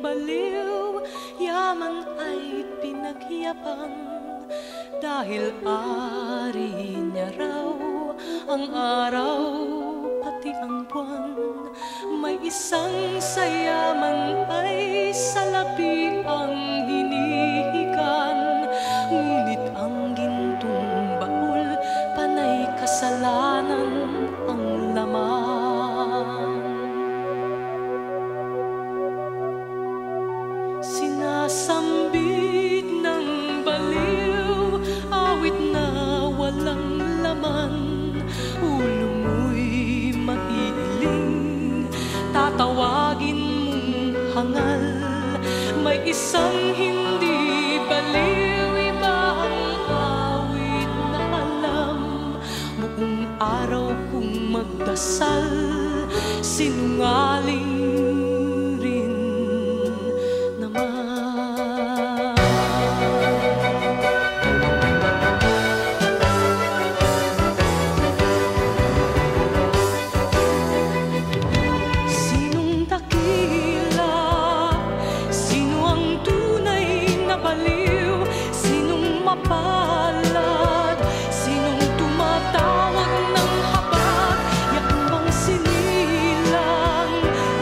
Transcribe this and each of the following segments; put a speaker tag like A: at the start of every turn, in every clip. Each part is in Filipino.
A: baliw, yaman ay pinagyabang, dahil ari niya raw ang araw pati ang buwan. May isang sayaman ay salapi ang hinihigan, ngunit ang gintong baul panay kasalanan ang laman. Sinasambit ng baliw, awit na walang laman, ulo mo'y maiiling, tatawagin mong hangal. May isang hindi baliw, iba ang awit na alam, buong araw kung magdasal, sinungaling rin naman. Sinong dakila? Sino ang tunay na baliw? Sinong mapalad? Sinong tumatawag ng habag? Yak bang sinilang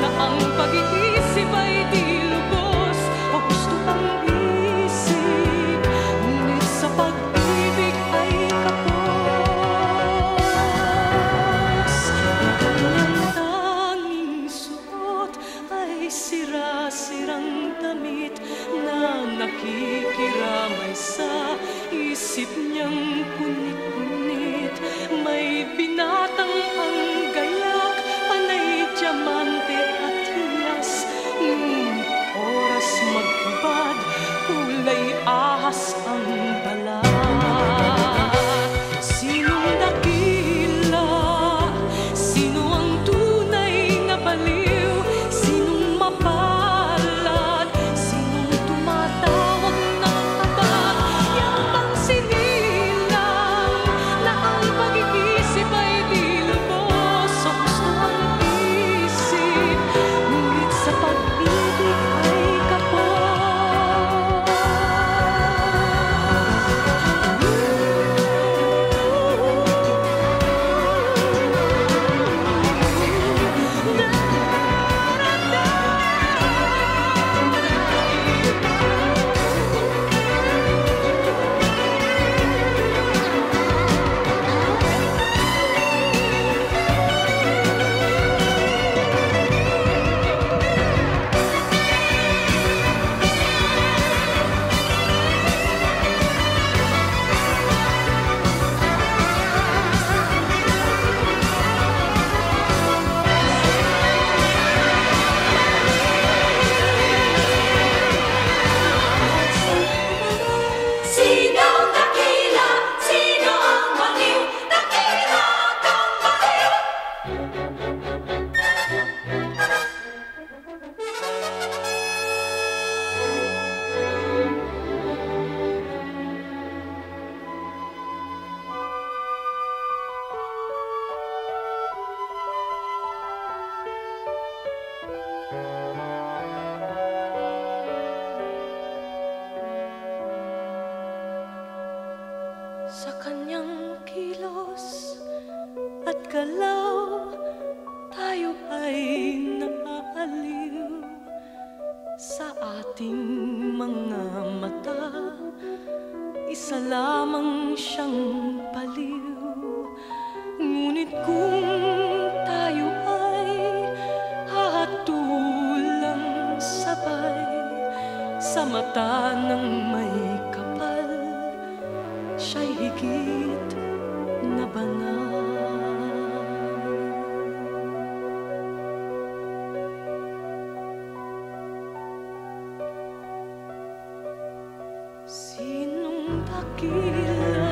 A: na ang pag-iisip ay di lubos, o gusto ang isip, ngunit sa pag-ibig ay kapos. Ang kanyang tanging suot ay sira-sirang damit na nakikiramay sa isip niyang punit-punit. May binatang ang gayak, panay diamante at hiyas, ngunit oras maghubad, kulay ahas ang balat. Sinong dakila? Sino ang tunay na baliw? Sinong mapalad? Sinong tumatawag ng habag? Yan bang sinilang na ang pag-iisip ay di lubos, o gusto ang isip, ngunit sa pag-ibig ay kapos.
B: Sinong dakila? Sino ang baliw? Dakila kang baliw.
A: Sa kanyang kilos at galaw, tayo ay naaaliw. Sa ating mga mata, isa lamang siyang baliw. Ngunit kung tayo ay hahatulang sabay, sa mata ng may kapal, siya'y higit na banal. Sinong dakila?